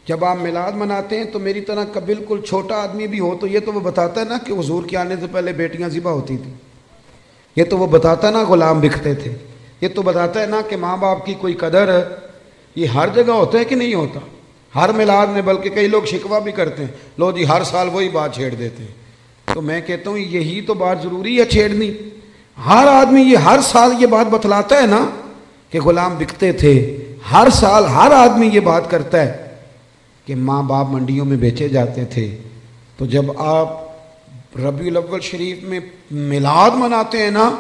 جب آپ میلاد مناتے ہیں تو میری طرح کا بالکل چھوٹا آدمی بھی ہو تو یہ تو وہ بتاتا ہے نا کہ حضور کے آنے سے پہلے بیٹیاں ذبح ہوتی تھیں، یہ تو وہ بتاتا ہے نا غلام بکتے تھے، یہ تو بتاتا ہے نا کہ ماں باپ کی کوئی قدر ہے۔ یہ ہر جگہ ہوتا ہے کہ نہیں ہوتا؟ ہر میلاد میں، بلکہ کئی لوگ شکوہ بھی کرتے ہیں، لو جی ہر سال وہی بات چھیڑ دیتے ہیں، تو میں کہتا ہوں یہی تو بات ضروری ہے چھیڑنی۔ ہر آدمی یہ ہر سال یہ بات بتلاتا ہے نا کہ غلام بکتے تھے، ہر سال ہر آدمی یہ بات کرتا ہے کہ ماں باپ منڈیوں میں بیچے جاتے تھے۔ تو جب آپ ربیع الاول شریف میں میلاد مناتے ہیں نا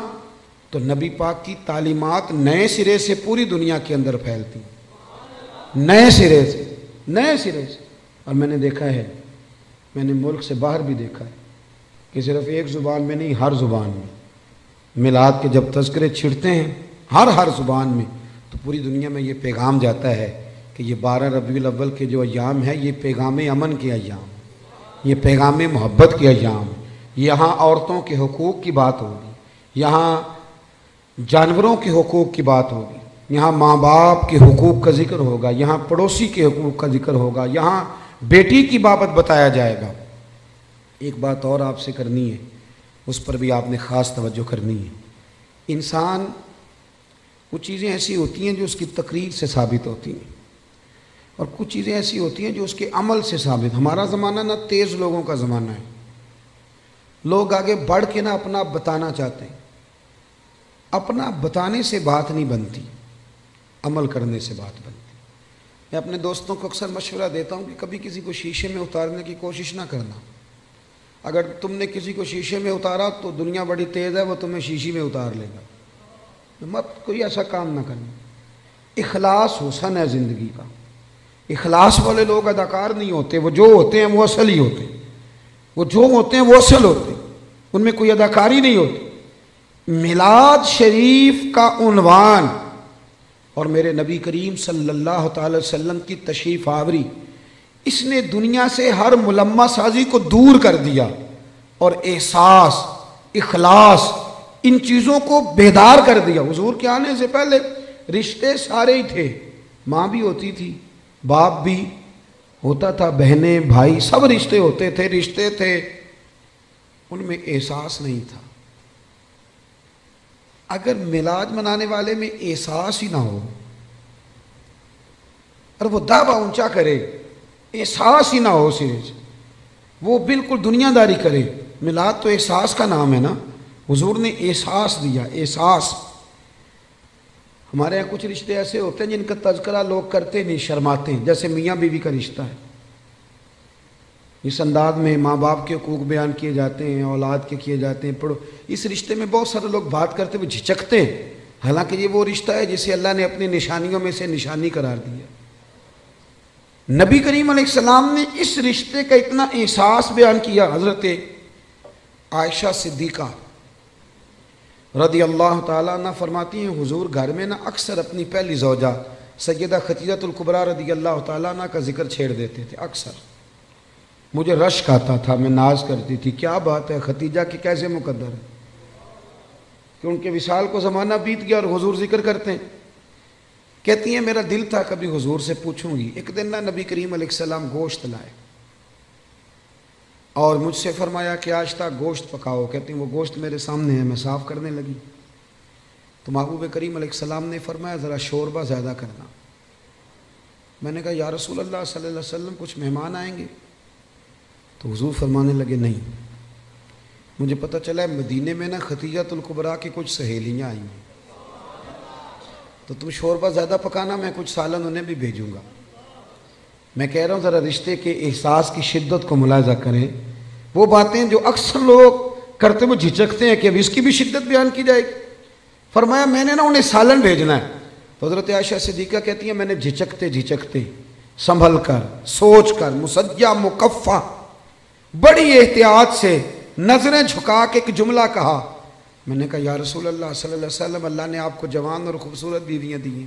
تو نبی پاک کی تعلیمات نئے سرے سے پوری دنیا کے اندر پھیلتی ہیں، نئے سرے سے۔ اور میں نے دیکھا ہے، میں نے ملک سے باہر بھی دیکھا ہے کہ صرف ایک زبان میں نہیں، ہر زبان میں میلاد کے جب تذکرے چھڑتے ہیں ہر زبان میں، تو پوری دنیا میں یہ پیغام جاتا ہے کہ یہ 12 ربیع الاول کے جو ایام ہے یہ پیغام امن کے ایام، یہ پیغام محبت کے ایام۔ یہاں عورتوں کے حقوق کی بات ہوگی، یہاں جانوروں کے حقوق کی بات ہوگی، یہاں ماں باپ کے حقوق کا ذکر ہوگا، یہاں پڑوسی کے حقوق کا ذکر ہوگا، یہاں بیٹی کی بابت بتایا جائے گا۔ ایک بات اور آپ سے کرنی ہے، اس پر بھی آپ نے خاص توجہ کرنی ہے۔ انسان کچھ چیزیں ایسی ہوتی ہیں جو اس کی تقریر سے ثابت ہوتی ہیں، اور کچھ چیزیں ایسی ہوتی ہیں جو اس کے عمل سے ثابت۔ ہمارا زمانہ نا تیز لوگوں کا زمانہ ہے، لوگ آگے بڑھ کے نا اپنا بتانا چاہتے ہیں، اپنا بتانے سے بات نہیں بنتی، عمل کرنے سے بات بنتی۔ میں اپنے دوستوں کو اکثر مشورہ دیتا ہوں کہ کبھی کسی کو شیشے میں اتارنے کی کوشش نہ کرنا۔ اگر تم نے کسی کو شیشے میں اتارا تو دنیا بڑی تیز ہے، وہ تمہیں شیشے میں اتار لے گا، مت کوئی ایسا کام نہ کرنا۔ اخلاص حسن ہے زندگی کا، اخلاص والے لوگ اداکار نہیں ہوتے، وہ جو ہوتے ہیں وہ اصل ہی ہوتے ہیں، وہ جو ہوتے ہیں وہ اصل ہوتے ہیں، ان میں کوئی اداکاری نہیں ہوتی۔ میلاد شریف کا عنوان اور میرے نبی کریم صلی اللہ تعالی وسلم کی تشریف آوری، اس نے دنیا سے ہر ملمہ سازی کو دور کر دیا اور احساس، اخلاص، ان چیزوں کو بیدار کر دیا۔ حضور کے آنے سے پہلے رشتے سارے ہی تھے، ماں بھی ہوتی تھی، باپ بھی ہوتا تھا، بہنیں بھائی سب رشتے ہوتے تھے، رشتے تھے، ان میں احساس نہیں تھا۔ اگر میلاد منانے والے میں احساس ہی نہ ہو اور وہ دعویٰ اونچا کرے، احساس ہی نہ ہو سرے سے، وہ بالکل دنیا داری کرے، میلاد تو احساس کا نام ہے نا، حضور نے احساس دیا، احساس۔ ہمارے یہاں کچھ رشتے ایسے ہوتے ہیں جن کا تذکرہ لوگ کرتے نہیں، شرماتے ہیں، جیسے میاں بیوی کا رشتہ ہے، اس انداز میں ماں باپ کے حقوق بیان کیے جاتے ہیں، اولاد کے کیے جاتے ہیں، پڑھو، اس رشتے میں بہت سارے لوگ بات کرتے ہوئے جھجکتے ہیں، حالانکہ یہ وہ رشتہ ہے جسے اللہ نے اپنی نشانیوں میں سے نشانی قرار دیا۔ نبی کریم علیہ السلام نے اس رشتے کا اتنا احساس بیان کیا۔ حضرت عائشہ صدیقہ رضی اللہ تعالیٰ عنہ فرماتی ہیں حضور گھر میں نا اکثر اپنی پہلی زوجہ سیدہ خدیجہ الکبریٰ رضی اللہ تعالیٰ عنہ کا ذکر چھیڑ دیتے تھے، اکثر مجھے رشک آتا تھا، میں ناز کرتی تھی، کیا بات ہے، خدیجہ کی کیسے مقدر ہے کہ ان کے وصال کو زمانہ بیت گیا اور حضور ذکر کرتے ہیں۔ کہتی ہیں میرا دل تھا کبھی حضور سے پوچھوں گی۔ ایک دن نا نبی کریم علیہ السلام گوشت لائے اور مجھ سے فرمایا کہ آج تک گوشت پکاؤ۔ کہتی ہیں وہ گوشت میرے سامنے ہے، میں صاف کرنے لگی تو محبوب کریم علیہ السلام نے فرمایا ذرا شوربہ زیادہ کرنا۔ میں نے کہا یا رسول اللہ صلی اللہ علیہ وسلم کچھ مہمان آئیں گے، تو حضور فرمانے لگے نہیں، مجھے پتہ چلا ہے مدینے میں نا ختیجۃ الکبریٰ کی کچھ سہیلیاں آئی ہیں، تو تم شوربہ زیادہ پکانا، میں کچھ سالن انہیں بھی بھیجوں گا۔ میں کہہ رہا ہوں ذرا رشتے کے احساس کی شدت کو ملاحظہ کریں، وہ باتیں جو اکثر لوگ کرتے ہوئے جھجکتے ہیں کہ اب اس کی بھی شدت بیان کی جائے گی۔ فرمایا میں نے نا انہیں سالن بھیجنا ہے، تو حضرت عائشہ صدیقہ کہتی ہیں میں نے جھجکتے جھجکتے سنبھل کر سوچ کر مسجع مکفہ بڑی احتیاط سے نظریں جھکا کے ایک جملہ کہا، میں نے کہا یا رسول اللہ صلی اللہ علیہ وسلم، اللہ نے آپ کو جوان اور خوبصورت بیویاں دی ہیں،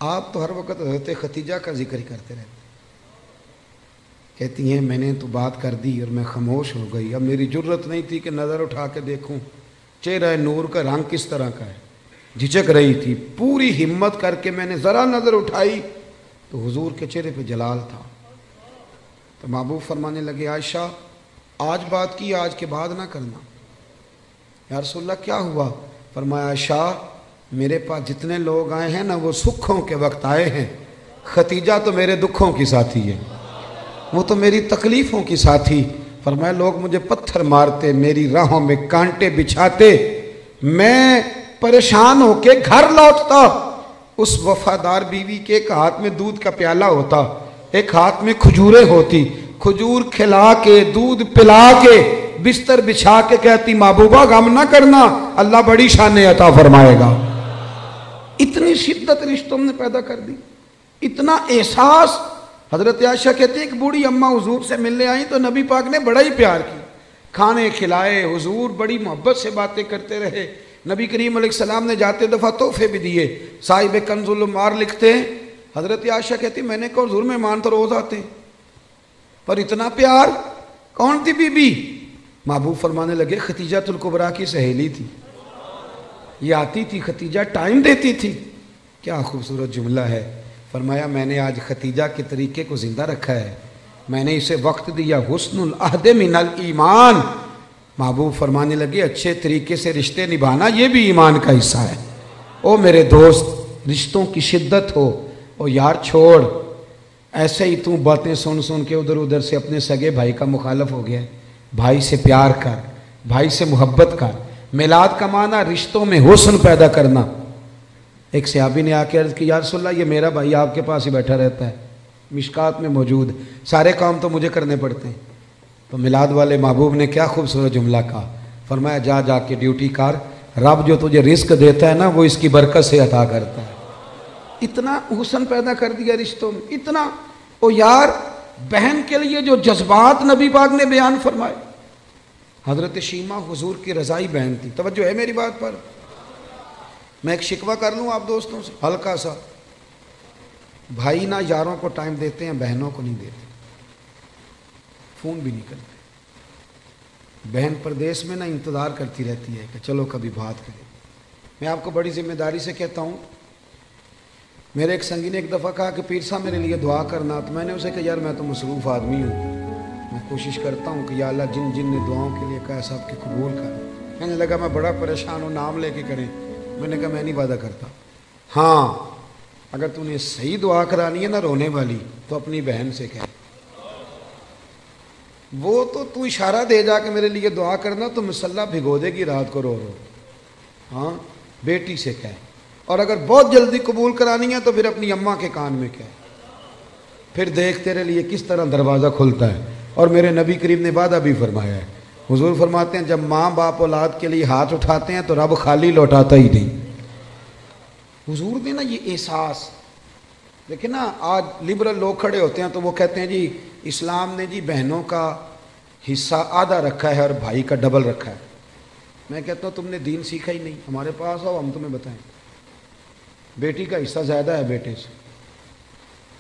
آپ تو ہر وقت حضرت ختیجہ کا ذکر ہی کرتے رہتے۔ کہتی ہیں میں نے تو بات کر دی اور میں خاموش ہو گئی، اب میری جرت نہیں تھی کہ نظر اٹھا کے دیکھوں چہرہ نور کا رنگ کس طرح کا ہے، جھجک رہی تھی۔ پوری ہمت کر کے میں نے ذرا نظر اٹھائی تو حضور کے چہرے پہ جلال تھا۔ تو محبوب فرمانے لگے عائشہ آج بات کی، آج کے بعد نہ کرنا۔ یا رسول اللہ کیا ہوا؟ فرمایا عائشہ میرے پاس جتنے لوگ آئے ہیں نا وہ سکھوں کے وقت آئے ہیں، ختیجہ تو میرے دکھوں کی ساتھی ہے، وہ تو میری تکلیفوں کی ساتھی۔ فرمایا لوگ مجھے پتھر مارتے، میری راہوں میں کانٹے بچھاتے، میں پریشان ہو کے گھر لوٹتا، اس وفادار بیوی کے ایک ہاتھ میں دودھ کا پیالہ ہوتا، ایک ہاتھ میں کھجوریں ہوتی، کھجور کھلا کے دودھ پلا کے بستر بچھا کے کہتی محبوبہ غم نہ کرنا، اللہ بڑی شان عطا فرمائے گا۔ اتنی شدت رشتوں نے پیدا کر دی، اتنا احساس۔ حضرت عائشہ کہتے ہیں ایک بوڑھی اماں حضور سے ملنے آئیں تو نبی پاک نے بڑا ہی پیار کی، کھانے کھلائے، حضور بڑی محبت سے باتیں کرتے رہے۔ نبی کریم علیہ السلام نے جاتے دفعہ تحفے بھی دیے۔ صاحب کنز العمار لکھتے ہیں حضرت عائشہ کہتی میں نے کہا حضور مہمان تو روز آتے ہیں، پر اتنا پیار؟ کون تھی بی بی؟ محبوب فرمانے لگے ختیجۃ الکبریٰ کی سہیلی تھی، یہ آتی تھی ختیجہ ٹائم دیتی تھی۔ کیا خوبصورت جملہ ہے۔ فرمایا میں نے آج ختیجہ کے طریقے کو زندہ رکھا ہے، میں نے اسے وقت دیا، حسن العہد من الایمان۔ محبوب فرمانے لگے اچھے طریقے سے رشتے نبھانا یہ بھی ایمان کا حصہ ہے۔ او میرے دوست رشتوں کی شدت ہو، او یار چھوڑ، ایسے ہی تو باتیں سن سن کے ادھر ادھر سے اپنے سگے بھائی کا مخالف ہو گیا ہے۔ بھائی سے پیار کر، بھائی سے محبت کر۔ میلاد کا معنی رشتوں میں حسن پیدا کرنا۔ ایک صحابی نے آ کے عرض کی یا رسول اللہ یہ میرا بھائی آپ کے پاس ہی بیٹھا رہتا ہے، مشکات میں موجود، سارے کام تو مجھے کرنے پڑتے ہیں۔ تو میلاد والے محبوب نے کیا خوبصورت جملہ کہا، فرمایا جا جا کے ڈیوٹی کر، رب جو تجھے رزق دیتا ہے نا وہ اس کی برکت سے عطا کرتا ہے۔ اتنا حسن پیدا کر دیا رشتوں میں، اتنا۔ او یار بہن کے لیے جو جذبات نبی پاک نے بیان فرمائے۔ حضرت شیمہ حضور کی رضائی بہن تھی، توجہ ہے میری بات پر؟ میں ایک شکوہ کر لوں آپ دوستوں سے ہلکا سا، بھائی نہ یاروں کو ٹائم دیتے ہیں، بہنوں کو نہیں دیتے، فون بھی نہیں کرتے۔ بہن پردیس میں نہ انتظار کرتی رہتی ہے کہ چلو کبھی بات کریں۔ میں آپ کو بڑی ذمہ داری سے کہتا ہوں، میرے ایک سنگی نے ایک دفعہ کہا کہ پیر صاحب میرے لیے دعا کرنا، تو میں نے اسے کہا یار میں تو مصروف آدمی ہوں، میں کوشش کرتا ہوں کہ یا اللہ جن جن نے دعاؤں کے لیے کہا صاحب کے قبول کر۔ کہنے لگا میں بڑا پریشان ہوں، نام لے کے کریں۔ میں نے کہا میں نہیں وعدہ کرتا، ہاں اگر تو نے صحیح دعا کرانی ہے نا رونے والی تو اپنی بہن سے کہہ، وہ تو اشارہ دے جا کہ میرے لیے دعا کرنا تو مسلح بھگو دے گی رات کو رو رو، ہاں بیٹی سے کہہ، اور اگر بہت جلدی قبول کرانی ہے تو پھر اپنی اماں کے کان میں کہہ، پھر دیکھ تیرے لیے کس طرح دروازہ کھلتا ہے۔ اور میرے نبی کریم نے وعدہ بھی فرمایا ہے، حضور فرماتے ہیں جب ماں باپ اولاد کے لیے ہاتھ اٹھاتے ہیں تو رب خالی لوٹاتا ہی نہیں۔ حضور نے نا یہ احساس دیکھیں نا، آج لبرل لوگ کھڑے ہوتے ہیں تو وہ کہتے ہیں جی اسلام نے جی بہنوں کا حصہ آدھا رکھا ہے اور بھائی کا ڈبل رکھا ہے۔ میں کہتا ہوں تم نے دین سیکھا ہی نہیں، ہمارے پاس آؤ ہم تمہیں بتائیں۔ بیٹی کا حصہ زیادہ ہے بیٹے سے،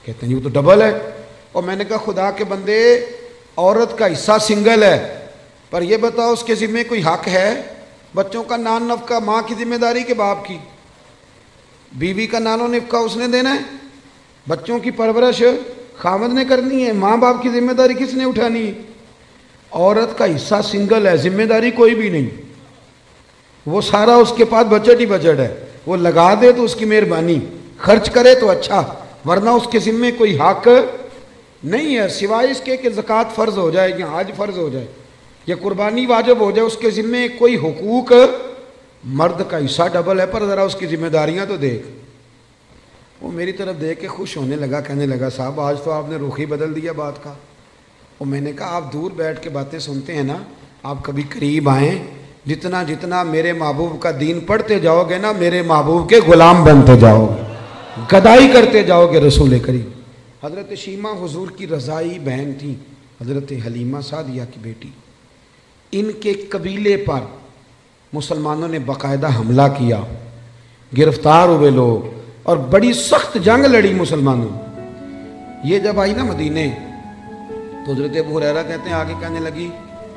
کہتے ہیں یہ تو ڈبل ہے۔ اور میں نے کہا خدا کے بندے عورت کا حصہ سنگل ہے، پر یہ بتاؤ اس کے ذمہ کوئی حق ہے؟ بچوں کا نان نفقہ ماں کی ذمہ داری کے باپ کی؟ بیوی کا نان و نفقہ اس نے دینا ہے، بچوں کی پرورش خاوند نے کرنی ہے، ماں باپ کی ذمہ داری کس نے اٹھانی ہے؟ عورت کا حصہ سنگل ہے، ذمہ داری کوئی بھی نہیں، وہ سارا اس کے پاس بجٹ ہی بجٹ ہے، وہ لگا دے تو اس کی مہربانی، خرچ کرے تو اچھا، ورنہ اس کے ذمہ کوئی حق نہیں ہے سوائے اس کے کہ زکوٰۃ فرض ہو جائے یا حج فرض ہو جائے یا قربانی واجب ہو جائے، اس کے ذمے کوئی حقوق، مرد کا حصہ ڈبل ہے، پر ذرا اس کی ذمہ داریاں تو دیکھ۔ وہ میری طرف دیکھ کے خوش ہونے لگا، کہنے لگا صاحب آج تو آپ نے رخ ہی بدل دیا بات کا۔ اور میں نے کہا آپ دور بیٹھ کے باتیں سنتے ہیں نا، آپ کبھی قریب آئیں، جتنا جتنا میرے محبوب کا دین پڑھتے جاؤ گے نا، میرے محبوب کے غلام بنتے جاؤ گے، گدائی کرتے جاؤ گے رسول کریم۔ حضرت شیمہ حضور کی رضائی بہن تھی، حضرت حلیمہ سعدیہ کی بیٹی۔ ان کے قبیلے پر مسلمانوں نے باقاعدہ حملہ کیا، گرفتار ہوئے لوگ، اور بڑی سخت جنگ لڑی مسلمانوں۔ یہ جب آئی نا مدینے تو حضرت ابو ہریرہ کہتے ہیں آگے کہنے لگی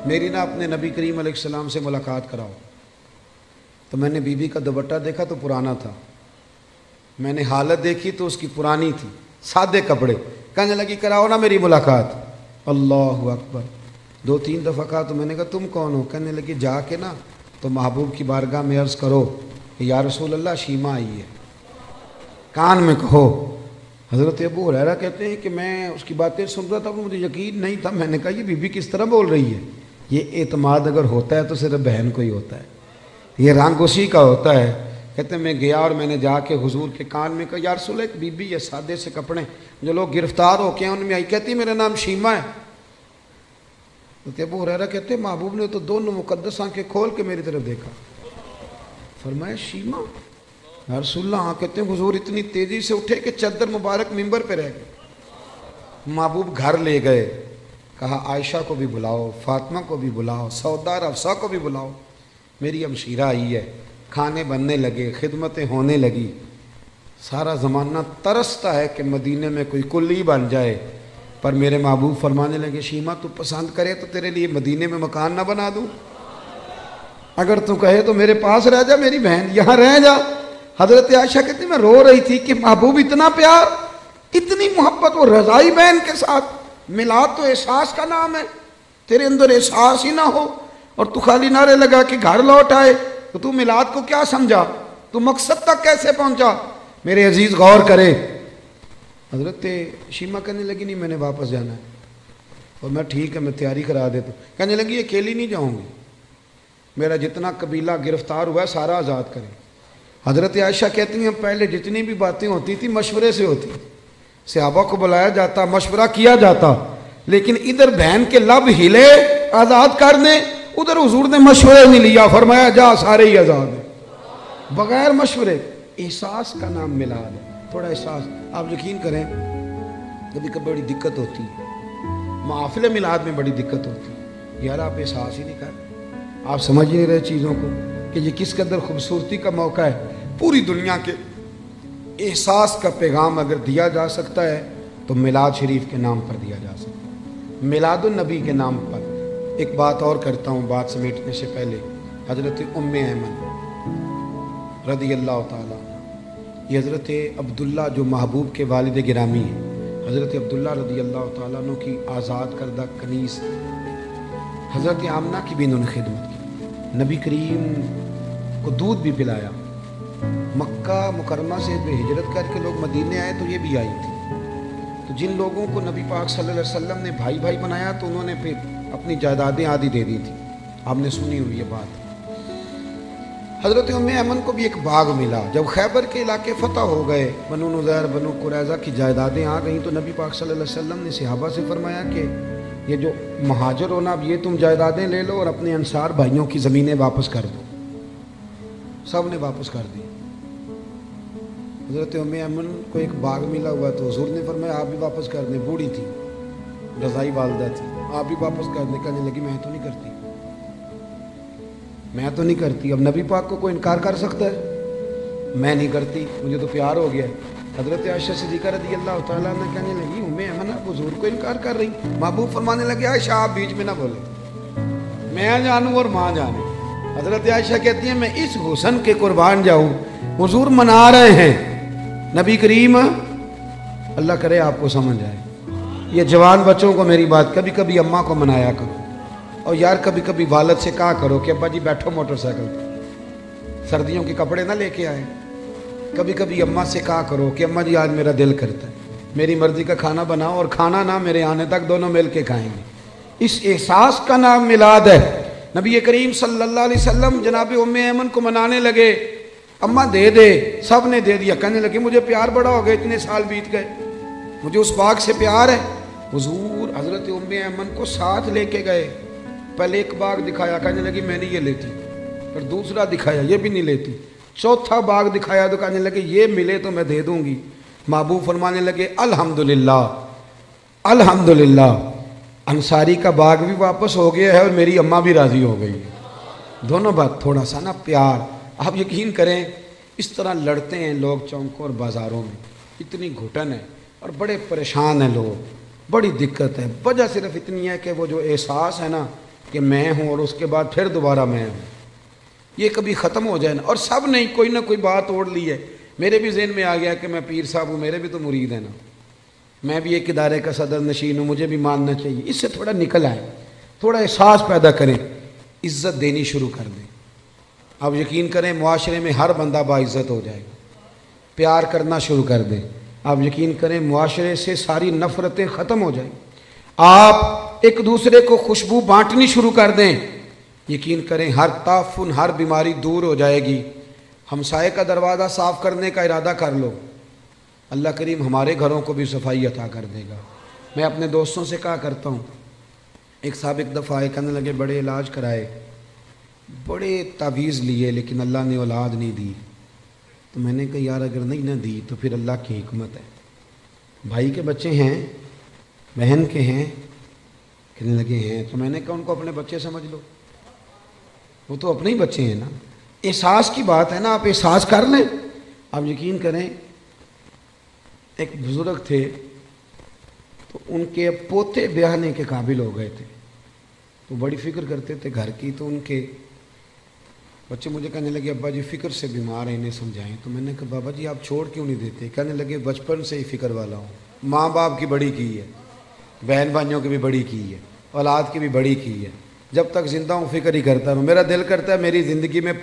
میری نا اپنے نبی کریم علیہ السلام سے ملاقات کراؤ۔ تو میں نے بی بی کا دوپٹہ دیکھا تو پرانا تھا، میں نے حالت دیکھی تو اس کی پرانی تھی، سادے کپڑے۔ کہنے لگی کراؤ نا میری ملاقات۔ اللہ اکبر، 2-3 دفعہ کہا تو میں نے کہا تم کون ہو؟ کہنے لگی جا کے نا تو محبوب کی بارگاہ میں عرض کرو کہ یا رسول اللہ شیمہ آئی ہے، کان میں کہو۔ حضرت ابو ہریرہ کہتے ہیں کہ میں اس کی باتیں سن رہا تھا، مجھے یقین نہیں تھا، میں نے کہا یہ بی بی کس طرح بول رہی ہے؟ یہ اعتماد اگر ہوتا ہے تو صرف بہن کو ہی ہوتا ہے، یہ رنگ اسی کا ہوتا ہے۔ کہتے ہیں میں گیا اور میں نے جا کے حضور کے کان میں کہا یا رسول اللہ ایک بی بی یہ سادے سے کپڑے جو لوگ گرفتار ہو کے ہیں ان میں آئی، کہتی میرا نام شیمہ ہے۔ حضرت ابو ہریرہ کہتے ہیں محبوب نے تو دونوں مقدس آنکھیں کھول کے میری طرف دیکھا، فرمایا شیمہ؟ یا رسول اللہ ہاں۔ کہتے ہیں حضور اتنی تیزی سے اٹھے کہ چادر مبارک منبر پہ رہ گئے۔ محبوب گھر لے گئے، کہا عائشہ کو بھی بلاؤ، فاطمہ کو بھی بلاؤ، سودا اور حفصہ کو بھی بلاؤ، میری ہمشیرہ آئی ہے۔ کھانے بننے لگے، خدمتیں ہونے لگی۔ سارا زمانہ ترستا ہے کہ مدینے میں کوئی کلی بن جائے، پر میرے محبوب فرمانے لگے شیمہ تو پسند کرے تو تیرے لیے مدینے میں مکان نہ بنا دوں، اگر تو کہے تو میرے پاس رہ جا میری بہن، یہاں رہ جا۔ حضرت عائشہ کہتی میں رو رہی تھی کہ محبوب اتنا پیار، اتنی محبت، وہ رضائی بہن کے ساتھ۔ میلاد تو احساس کا نام ہے، تیرے اندر احساس ہی نہ ہو اور تو خالی نعرے لگا کہ گھر لوٹ آئے، تو تو میلاد کو کیا سمجھا؟ تو مقصد تک کیسے پہنچا؟ میرے عزیز غور کرے۔ حضرت شیمہ کہنے لگی نہیں میں نے واپس جانا ہے، اور میں ٹھیک ہے میں تیاری کرا دیتا ہوں۔ کہنے لگی اکیلی نہیں جاؤں گی، میرا جتنا قبیلہ گرفتار ہوا ہے سارا آزاد کریں۔ حضرت عائشہ کہتی ہیں پہلے جتنی بھی باتیں ہوتی تھی مشورے سے ہوتی، صحابہ کو بلایا جاتا، مشورہ کیا جاتا، لیکن ادھر بہن کے لب ہلے آزاد کر دیں، ادھر حضور نے مشورے نہیں لیا، فرمایا جا سارے ہی آزاد ہیں بغیر مشورے۔ احساس کا نام میلاد ہے، تھوڑا احساس۔ آپ یقین کریں کبھی کبھی بڑی دقت ہوتی ہے، محافل میلاد میں بڑی دقت ہوتی ہے، یار آپ احساس ہی نہیں کر رہے، آپ سمجھ ہی نہیں رہے چیزوں کو کہ یہ کس قدر خوبصورتی کا موقع ہے۔ پوری دنیا کے احساس کا پیغام اگر دیا جا سکتا ہے تو میلاد شریف کے نام پر دیا جا سکتا ہے، میلاد النبی کے نام پر۔ ایک بات اور کرتا ہوں بات سمیٹنے سے پہلے، حضرت ام ایمن رضی اللہ تعالیٰ عنہ، یہ حضرت عبداللہ جو محبوب کے والد گرامی ہیں، حضرت عبداللہ رضی اللہ تعالیٰ عنہ کی آزاد کردہ کنیز، حضرت آمنہ کی بھی انہوں نے خدمت کی، نبی کریم کو دودھ بھی پلایا۔ مکہ مکرمہ سے ہجرت کر کے لوگ مدینے آئے تو یہ بھی آئی تھی، تو جن لوگوں کو نبی پاک صلی اللہ علیہ وسلم نے بھائی بھائی بنایا تو انہوں نے پھر اپنی جائیدادیں آدھی دے دی تھی، آپ نے سنی ہوئی یہ بات۔ حضرت ام ایمن کو بھی ایک باغ ملا، جب خیبر کے علاقے فتح ہو گئے، بنو نذیر بنو قریظہ کی جائیدادیں آ گئیں، تو نبی پاک صلی اللہ علیہ وسلم نے صحابہ سے فرمایا کہ یہ جو مہاجر ہونا اب یہ تم جائیدادیں لے لو اور اپنے انصار بھائیوں کی زمینیں واپس کر دو۔ سب نے واپس کر دی۔ حضرت ام ایمن کو ایک باغ ملا ہوا تو حضور نے فرمایا آپ بھی واپس کر دیں، بوڑھی تھی، رضائی والدہ تھی، آپ بھی واپس کر دیں۔ کہنے لگی میں تو نہیں کرتی، میں تو نہیں کرتی۔ اب نبی پاک کو کوئی انکار کر سکتا ہے؟ میں نہیں کرتی، مجھے تو پیار ہو گیا ہے۔ حضرت عائشہ صدیقہ رضی اللہ تعالیٰ عنہ کہنے لگی ام ایمن آپ حضور کو انکار کر رہی؟ محبوب فرمانے لگے عائشہ آپ بیچ میں نہ بولے، میں جانوں اور ماں جانے۔ حضرت عائشہ کہتی ہیں میں اس حسن کے قربان جاؤں، حضور منا رہے ہیں نبی کریم، اللہ کرے آپ کو سمجھ آئے۔ یہ جوان بچوں کو میری بات، کبھی کبھی اماں کو منایا کرو، اور یار کبھی کبھی والد سے کہا کرو کہ ابا جی بیٹھو موٹر سائیکل پہ، سردیوں کے کپڑے نہ لے کے آئے۔ کبھی کبھی اماں سے کہا کرو کہ اماں جی آج میرا دل کرتا ہے، میری مرضی کا کھانا بناؤ اور کھانا نہ میرے آنے تک دونوں مل کے کھائیں گے. اس احساس کا نام میلاد ہے. نبی کریم صلی اللہ علیہ وسلم جناب ام ایمن کو منانے لگے, اماں دے دے, سب نے دے دیا. کہنے لگے مجھے پیار بڑا ہو گیا, اتنے سال بیت گئے, مجھے اس باغ سے پیار ہے. حضور حضرت ام ایمن کو ساتھ لے کے گئے, پہلے ایک باغ دکھایا, کہنے لگی میں نہیں یہ لیتی, پھر دوسرا دکھایا, یہ بھی نہیں لیتی, چوتھا باغ دکھایا تو کہنے لگے یہ ملے تو میں دے دوں گی. محبوب فرمانے لگے الحمدللہ الحمدللہ, انصاری کا باغ بھی واپس ہو گیا ہے اور میری اماں بھی راضی ہو گئی. دونوں بات تھوڑا سا نا پیار. آپ یقین کریں اس طرح لڑتے ہیں لوگ چوکوں اور بازاروں میں, اتنی گھٹن ہے اور بڑے پریشان ہیں لوگ, بڑی دقت ہے. وجہ صرف اتنی ہے کہ وہ جو احساس ہے نا کہ میں ہوں اور اس کے بعد پھر دوبارہ میں ہوں, یہ کبھی ختم ہو جائے نا. اور سب نے کوئی نہ کوئی بات اوڑھ لی ہے. میرے بھی ذہن میں آ گیا کہ میں پیر صاحب ہوں, میرے بھی تو مرید ہیں نا, میں بھی ایک ادارے کا صدر نشین ہوں, مجھے بھی ماننا چاہیے. اس سے تھوڑا نکل آئے, تھوڑا احساس پیدا کریں, عزت دینی شروع کر دیں. آپ یقین کریں معاشرے میں ہر بندہ باعزت ہو جائے گا. پیار کرنا شروع کر دیں, آپ یقین کریں معاشرے سے ساری نفرتیں ختم ہو جائیں. آپ ایک دوسرے کو خوشبو بانٹنی شروع کر دیں, یقین کریں ہر تعفن ہر بیماری دور ہو جائے گی. ہمسائے کا دروازہ صاف کرنے کا ارادہ کر لو, اللہ کریم ہمارے گھروں کو بھی صفائی عطا کر دے گا. میں اپنے دوستوں سے کہا کرتا ہوں, ایک صاحب ایک دفعہ آئے, کہنے لگے بڑے علاج کرائے, بڑے تعویذ لیے, لیکن اللہ نے اولاد نہیں دی. تو میں نے کہا یار اگر نہیں نہ دی تو پھر اللہ کی حکمت ہے. بھائی کے بچے ہیں, بہن کے ہیں, کہنے لگے ہیں. تو میں نے کہا ان کو اپنے بچے سمجھ لو, وہ تو اپنے ہی بچے ہیں نا. احساس کی بات ہے نا, آپ احساس کر لیں. آپ یقین کریں ایک بزرگ تھے, تو ان کے پوتے بیاہنے کے قابل ہو گئے تھے, تو بڑی فکر کرتے تھے گھر کی. تو ان کے بچے مجھے کہنے لگے ابا جی فکر سے بیمار ہیں, انہیں سمجھائیں. تو میں نے کہا بابا جی آپ چھوڑ کیوں نہیں دیتے؟ کہنے لگے بچپن سے ہی فکر والا ہوں, ماں باپ کی بڑی کی ہے, بہن بھائیوں کی بھی بڑی کی ہے, اولاد کی بھی بڑی کی ہے. جب تک زندہ ہوں فکر ہی کرتا رہوں. میرا دل کرتا ہے میری زندگی میں